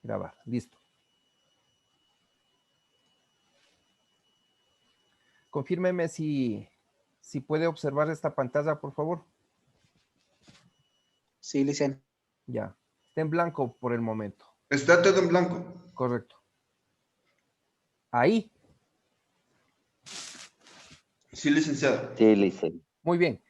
Grabar, listo. Confírmeme si puede observar esta pantalla, por favor. Sí, licenciado. Ya, está en blanco por el momento. Está todo en blanco. Correcto. Ahí. Sí, licenciado. Sí, licenciado. Muy bien.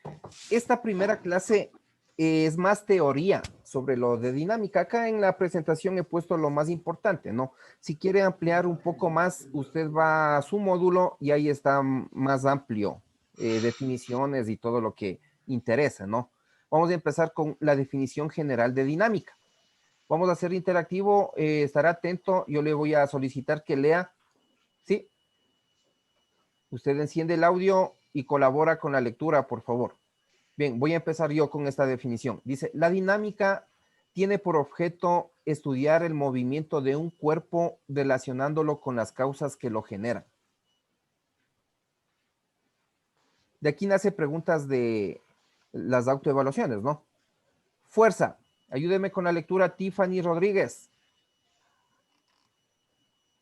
Esta primera clase es más teoría sobre lo de dinámica. Acá en la presentación he puesto lo más importante, ¿no? Si quiere ampliar un poco más, usted va a su módulo y ahí está más amplio, definiciones y todo lo que interesa, ¿no? Vamos a empezar con la definición general de dinámica. Vamos a hacer interactivo, estará atento, yo le voy a solicitar que lea, ¿sí? Usted enciende el audio y colabora con la lectura, por favor. Bien, voy a empezar yo con esta definición. Dice, la dinámica tiene por objeto estudiar el movimiento de un cuerpo relacionándolo con las causas que lo generan. De aquí nace preguntas de las autoevaluaciones, ¿no? Fuerza. Ayúdeme con la lectura, Tiffany Rodríguez.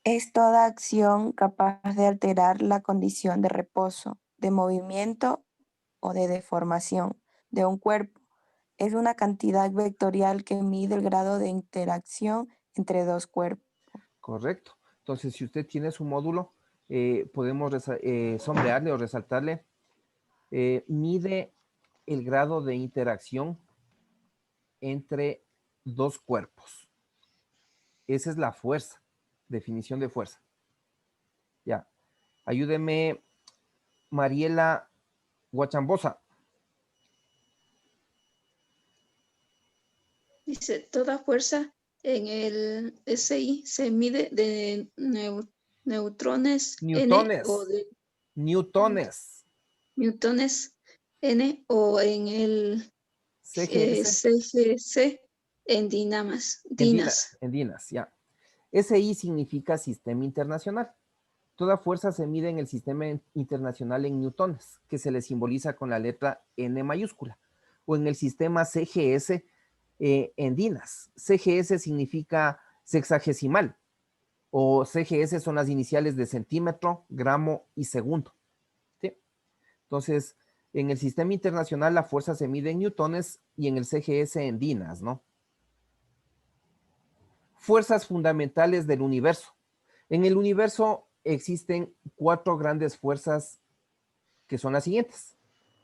Es toda acción capaz de alterar la condición de reposo, de movimiento o de deformación de un cuerpo. Es una cantidad vectorial que mide el grado de interacción entre dos cuerpos. Correcto. Entonces, si usted tiene su módulo, podemos sombrearle o resaltarle. Mide el grado de interacción entre dos cuerpos. Esa es la fuerza, definición de fuerza. Ya. Ayúdeme, Mariela Guachambosa. Dice, toda fuerza en el SI se mide de neutrones N o de Newtones. newtones N o en el CGS. CGC en dinas. En dinas, ya. SI significa sistema internacional. Toda fuerza se mide en el sistema internacional en newtones, que se le simboliza con la letra N mayúscula, o en el sistema CGS en dinas. CGS significa sexagesimal, o CGS son las iniciales de centímetro, gramo y segundo. ¿Sí? Entonces, en el sistema internacional la fuerza se mide en newtones y en el CGS en dinas, ¿no? Fuerzas fundamentales del universo. En el universo existen 4 grandes fuerzas que son las siguientes.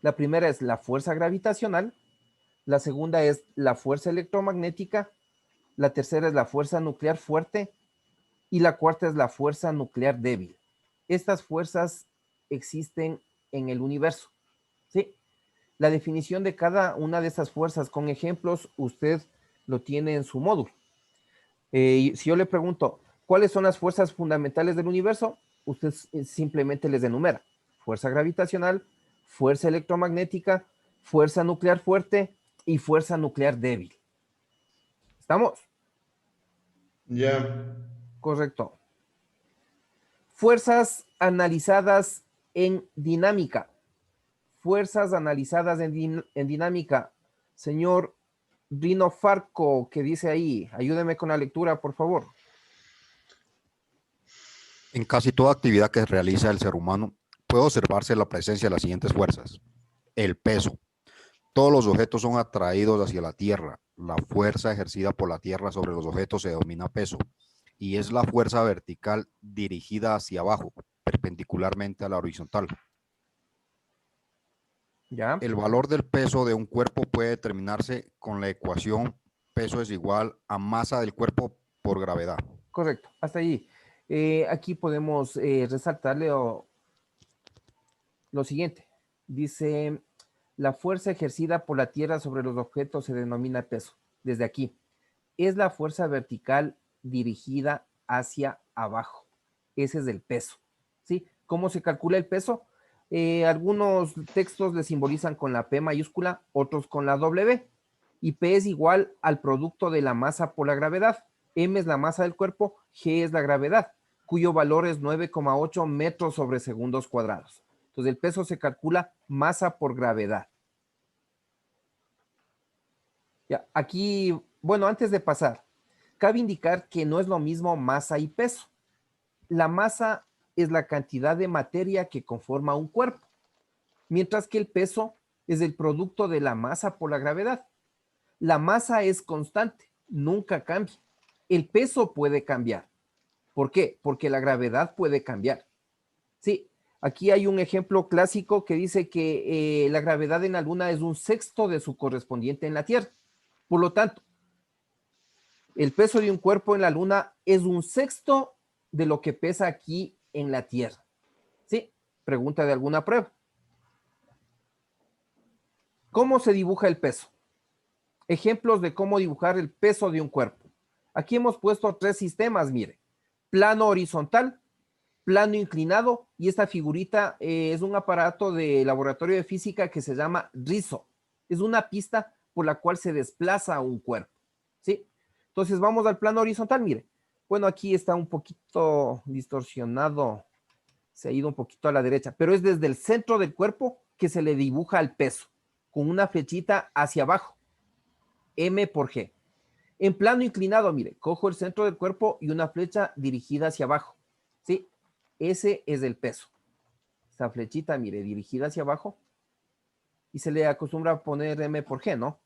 La primera es la fuerza gravitacional, la segunda es la fuerza electromagnética, la tercera es la fuerza nuclear fuerte y la cuarta es la fuerza nuclear débil. Estas fuerzas existen en el universo, ¿sí? La definición de cada una de estas fuerzas con ejemplos usted lo tiene en su módulo. Si yo le pregunto, ¿cuáles son las fuerzas fundamentales del universo? Usted simplemente les enumera. Fuerza gravitacional, fuerza electromagnética, fuerza nuclear fuerte y fuerza nuclear débil. ¿Estamos? Ya. Correcto. Fuerzas analizadas en dinámica. Fuerzas analizadas en dinámica. Señor Rino Farco, ¿qué dice ahí? Ayúdeme con la lectura, por favor. En casi toda actividad que realiza el ser humano puede observarse la presencia de las siguientes fuerzas. El peso. Todos los objetos son atraídos hacia la Tierra. La fuerza ejercida por la Tierra sobre los objetos se denomina peso y es la fuerza vertical dirigida hacia abajo, perpendicularmente a la horizontal. ¿Ya? El valor del peso de un cuerpo puede determinarse con la ecuación peso es igual a masa del cuerpo por gravedad. Correcto, hasta allí. Aquí podemos resaltarle lo siguiente. Dice, la fuerza ejercida por la Tierra sobre los objetos se denomina peso. Desde aquí. Es la fuerza vertical dirigida hacia abajo. Ese es el peso. ¿Sí? ¿Cómo se calcula el peso? Algunos textos le simbolizan con la P mayúscula, otros con la W. Y P es igual al producto de la masa por la gravedad. M es la masa del cuerpo, G es la gravedad, cuyo valor es 9,8 metros sobre segundos cuadrados. Entonces el peso se calcula masa por gravedad. Ya, aquí, bueno, antes de pasar, Cabe indicar que no es lo mismo masa y peso. La masa es la cantidad de materia que conforma un cuerpo, mientras que el peso es el producto de la masa por la gravedad. La masa es constante, nunca cambia. El peso puede cambiar. ¿Por qué? Porque la gravedad puede cambiar. Sí, aquí hay un ejemplo clásico que dice que la gravedad en la Luna es un sexto de su correspondiente en la Tierra. Por lo tanto, el peso de un cuerpo en la Luna es un sexto de lo que pesa aquí en la Tierra. ¿Sí? Pregunta de alguna prueba. ¿Cómo se dibuja el peso? Ejemplos de cómo dibujar el peso de un cuerpo. Aquí hemos puesto 3 sistemas, mire. Plano horizontal, plano inclinado, y esta figurita es un aparato de laboratorio de física que se llama rizo. Es una pista por la cual se desplaza un cuerpo. ¿Sí? Entonces vamos al plano horizontal, mire. Bueno, aquí está un poquito distorsionado, se ha ido un poquito a la derecha, pero es desde el centro del cuerpo que se le dibuja el peso, con una flechita hacia abajo, M por G. En plano inclinado, mire, cojo el centro del cuerpo y una flecha dirigida hacia abajo, ¿sí? Ese es el peso. Esta flechita, mire, dirigida hacia abajo, y se le acostumbra a poner M por G, ¿no?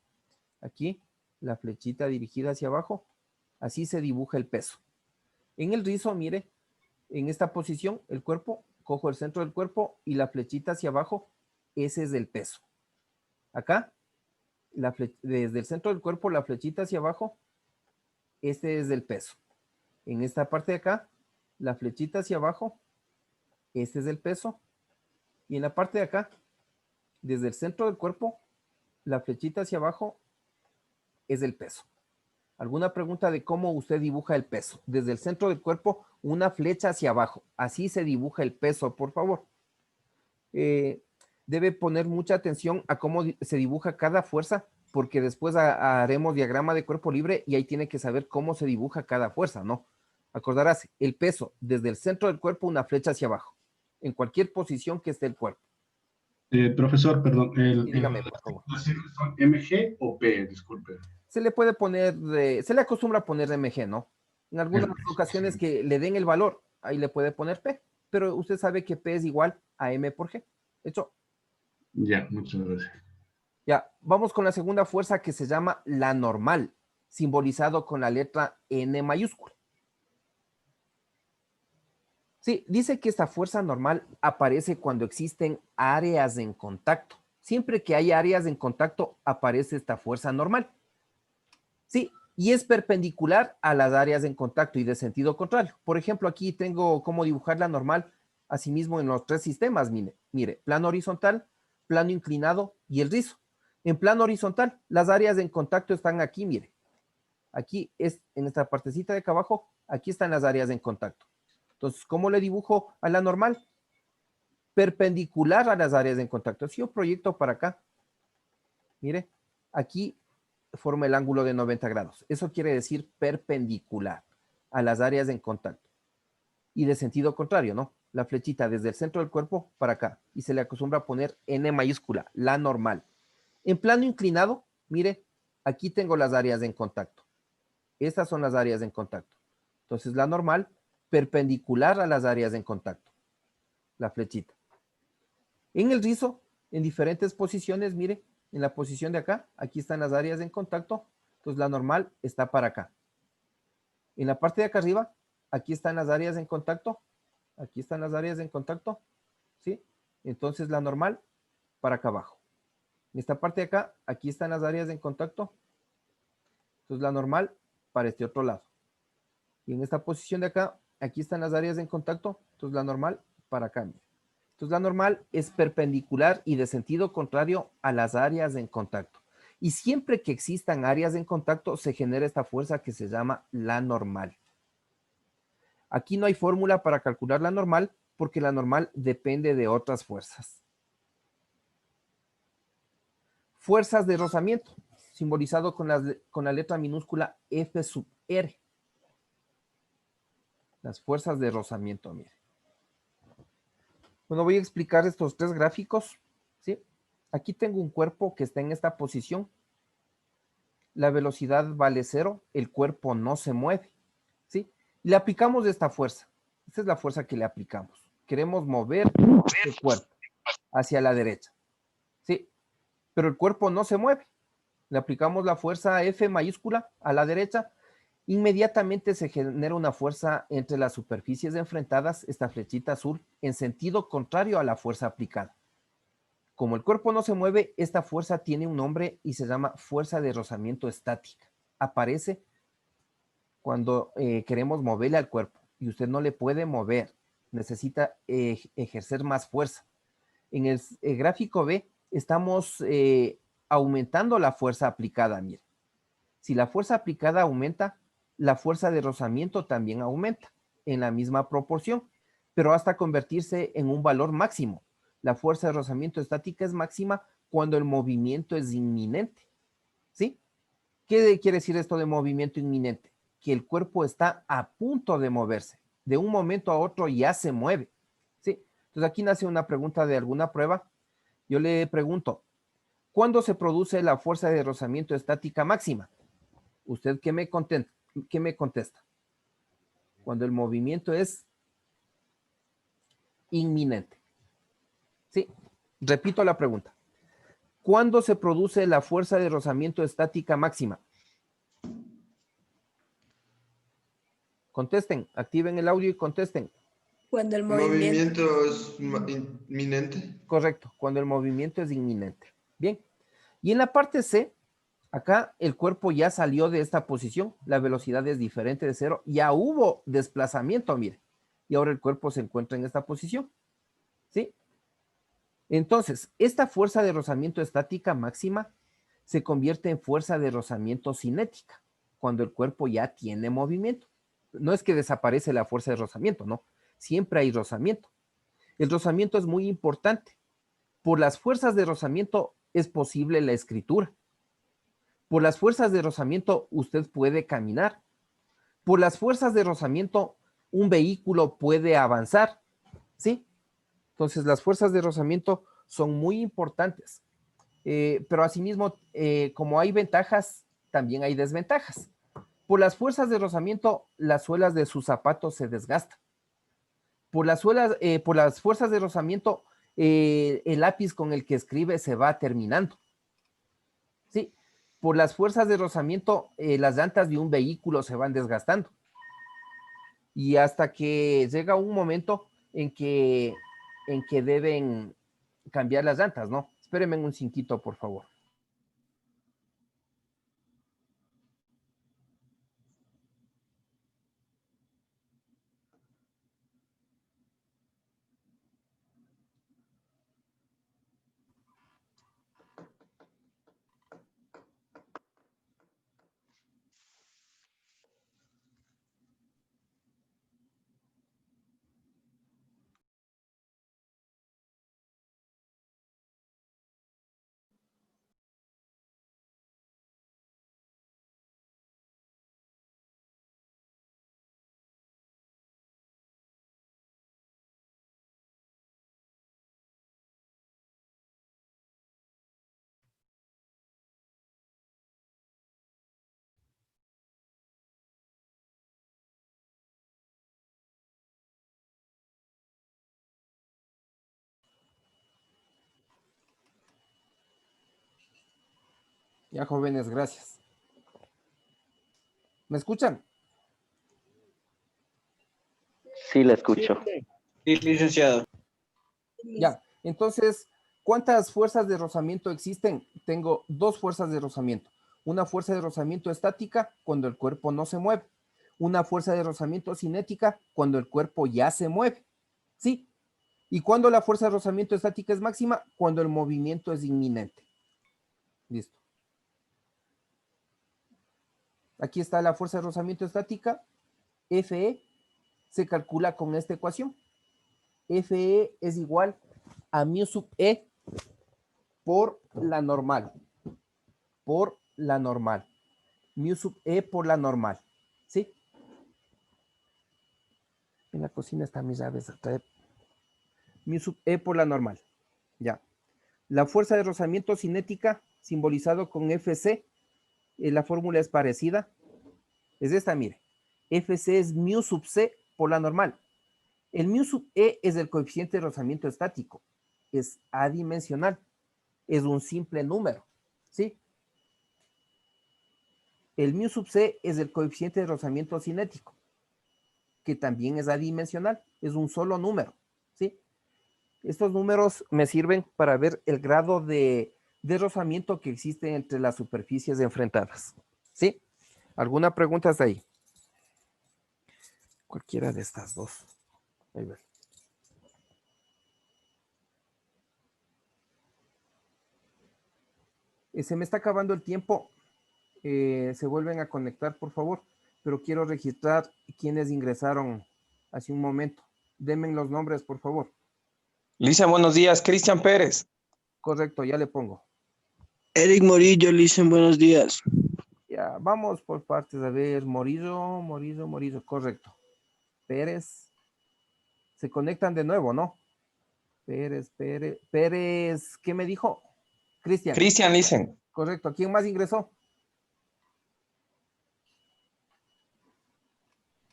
Aquí, la flechita dirigida hacia abajo, así se dibuja el peso. En el rizo, mire, en esta posición, el cuerpo, cojo el centro del cuerpo y la flechita hacia abajo, ese es el peso. Acá, desde el centro del cuerpo, la flechita hacia abajo, este es el peso. En esta parte de acá, la flechita hacia abajo, este es el peso. Y en la parte de acá, desde el centro del cuerpo, la flechita hacia abajo es el peso. ¿Alguna pregunta de cómo usted dibuja el peso? Desde el centro del cuerpo, una flecha hacia abajo. Así se dibuja el peso, por favor. Debe poner mucha atención a cómo se dibuja cada fuerza, porque después haremos diagrama de cuerpo libre y ahí tiene que saber cómo se dibuja cada fuerza, ¿no? Acordarás, el peso, desde el centro del cuerpo, una flecha hacia abajo, en cualquier posición que esté el cuerpo. Profesor, perdón, Sí, dígame, por favor. ¿son MG o P? Disculpe. Se le puede poner, se le acostumbra a poner MG, ¿no? En algunas ocasiones que le den el valor, ahí le puede poner P, pero usted sabe que P es igual a M por G. De hecho, Ya, muchas gracias. ya, vamos con la segunda fuerza que se llama la normal, simbolizado con la letra N mayúscula. Sí, dice que esta fuerza normal aparece cuando existen áreas en contacto. Siempre que hay áreas en contacto, aparece esta fuerza normal. Sí, y es perpendicular a las áreas en contacto y de sentido contrario. Por ejemplo, aquí tengo cómo dibujar la normal, asimismo en los 3 sistemas. Mire, plano horizontal, plano inclinado y el rizo. En plano horizontal, las áreas en contacto están aquí, mire. Aquí es en esta partecita de acá abajo, aquí están las áreas en contacto. Entonces, ¿cómo le dibujo a la normal? Perpendicular a las áreas en contacto. Si yo proyecto para acá, mire, aquí forma el ángulo de 90 grados. Eso quiere decir perpendicular a las áreas en contacto. Y de sentido contrario, ¿no? La flechita desde el centro del cuerpo para acá. Y se le acostumbra a poner N mayúscula, la normal. En plano inclinado, mire, aquí tengo las áreas en contacto. Estas son las áreas en contacto. Entonces la normal, perpendicular a las áreas en contacto. La flechita. En el rizo, en diferentes posiciones, mire, en la posición de acá, aquí están las áreas en contacto, entonces la normal está para acá. En la parte de acá arriba, aquí están las áreas en contacto, aquí están las áreas en contacto, ¿sí? Entonces la normal para acá abajo. En esta parte de acá, aquí están las áreas en contacto, entonces la normal para este otro lado. Y en esta posición de acá, aquí están las áreas en contacto, entonces la normal para acá, mire. Entonces la normal es perpendicular y de sentido contrario a las áreas en contacto. Y siempre que existan áreas en contacto se genera esta fuerza que se llama la normal. Aquí no hay fórmula para calcular la normal porque la normal depende de otras fuerzas. Fuerzas de rozamiento, simbolizado con la letra minúscula F sub R. Las fuerzas de rozamiento, mire. Bueno, voy a explicar estos 3 gráficos, ¿sí? Aquí tengo un cuerpo que está en esta posición. la velocidad vale 0, el cuerpo no se mueve, ¿sí? Y le aplicamos esta fuerza. Esta es la fuerza que le aplicamos. Queremos mover el cuerpo hacia la derecha, ¿sí? Pero el cuerpo no se mueve. Le aplicamos la fuerza F mayúscula a la derecha. Inmediatamente se genera una fuerza entre las superficies enfrentadas, esta flechita azul, en sentido contrario a la fuerza aplicada. Como el cuerpo no se mueve, esta fuerza tiene un nombre y se llama fuerza de rozamiento estática. Aparece cuando queremos moverle al cuerpo y usted no le puede mover, necesita ejercer más fuerza. En el gráfico B estamos aumentando la fuerza aplicada, mire. Si la fuerza aplicada aumenta, la fuerza de rozamiento también aumenta en la misma proporción, pero hasta convertirse en un valor máximo. La fuerza de rozamiento estática es máxima cuando el movimiento es inminente, ¿sí? ¿Qué quiere decir esto de movimiento inminente? Que el cuerpo está a punto de moverse. De un momento a otro ya se mueve, ¿sí? Entonces aquí nace una pregunta de alguna prueba. Yo le pregunto, ¿cuándo se produce la fuerza de rozamiento estática máxima? ¿Usted qué me contesta? Cuando el movimiento es inminente. Sí, repito la pregunta. ¿Cuándo se produce la fuerza de rozamiento estática máxima? Contesten, activen el audio y contesten. Cuando el Movimiento es inminente. Correcto, cuando el movimiento es inminente. Bien, y en la parte C, acá el cuerpo ya salió de esta posición, la velocidad es diferente de 0, ya hubo desplazamiento, mire, y ahora el cuerpo se encuentra en esta posición, ¿sí? Entonces, esta fuerza de rozamiento estática máxima se convierte en fuerza de rozamiento cinética, cuando el cuerpo ya tiene movimiento. No es que desaparece la fuerza de rozamiento, no, siempre hay rozamiento. El rozamiento es muy importante. Por las fuerzas de rozamiento es posible la escritura. Por las fuerzas de rozamiento usted puede caminar. Por las fuerzas de rozamiento un vehículo puede avanzar, ¿sí? Entonces las fuerzas de rozamiento son muy importantes. Pero asimismo, como hay ventajas, también hay desventajas. Por las fuerzas de rozamiento, las suelas de sus zapatos se desgastan. Por las fuerzas de rozamiento, el lápiz con el que escribe se va terminando. ¿Sí? Por las fuerzas de rozamiento, las llantas de un vehículo se van desgastando. Y hasta que llega un momento en que deben cambiar las llantas, ¿no? Espérenme un cinquito, por favor. Ya, jóvenes, gracias. ¿Me escuchan? Sí, la escucho. Sí, licenciado. Ya, entonces, ¿cuántas fuerzas de rozamiento existen? Tengo dos fuerzas de rozamiento. Una fuerza de rozamiento estática cuando el cuerpo no se mueve. Una fuerza de rozamiento cinética cuando el cuerpo ya se mueve. ¿Sí? ¿Y cuando la fuerza de rozamiento estática es máxima? Cuando el movimiento es inminente. Listo. Aquí está la fuerza de rozamiento estática. Fe se calcula con esta ecuación. Fe es igual a mu sub E por la normal. Por la normal. Mu sub E por la normal. ¿Sí? En la cocina están mis llaves. Mu sub E por la normal. Ya. La fuerza de rozamiento cinética, simbolizado con Fc, La fórmula es parecida. Es esta, mire. FC es mu sub C por la normal. El mu sub E es el coeficiente de rozamiento estático. Es adimensional. Es un simple número. ¿Sí? El mu sub C es el coeficiente de rozamiento cinético, que también es adimensional. Es un solo número. ¿Sí? Estos números me sirven para ver el grado de rozamiento que existe entre las superficies enfrentadas. ¿Sí? ¿Alguna pregunta hasta ahí? Cualquiera de estas dos. Ahí va. Se me está acabando el tiempo. Se vuelven a conectar, por favor. Pero quiero registrar quienes ingresaron hace un momento. Denme los nombres, por favor. Lisa, buenos días. Cristian Pérez. Correcto, ya le pongo. Eric Morillo, Lisen, buenos días. Ya, vamos por partes. A ver, Morillo, correcto. Pérez. Se conectan de nuevo, ¿no? Pérez, ¿qué me dijo? Cristian. Cristian Lisen. Correcto. ¿Quién más ingresó?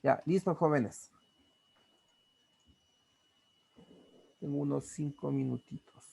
Ya, listo, jóvenes. Tengo unos 5 minutitos.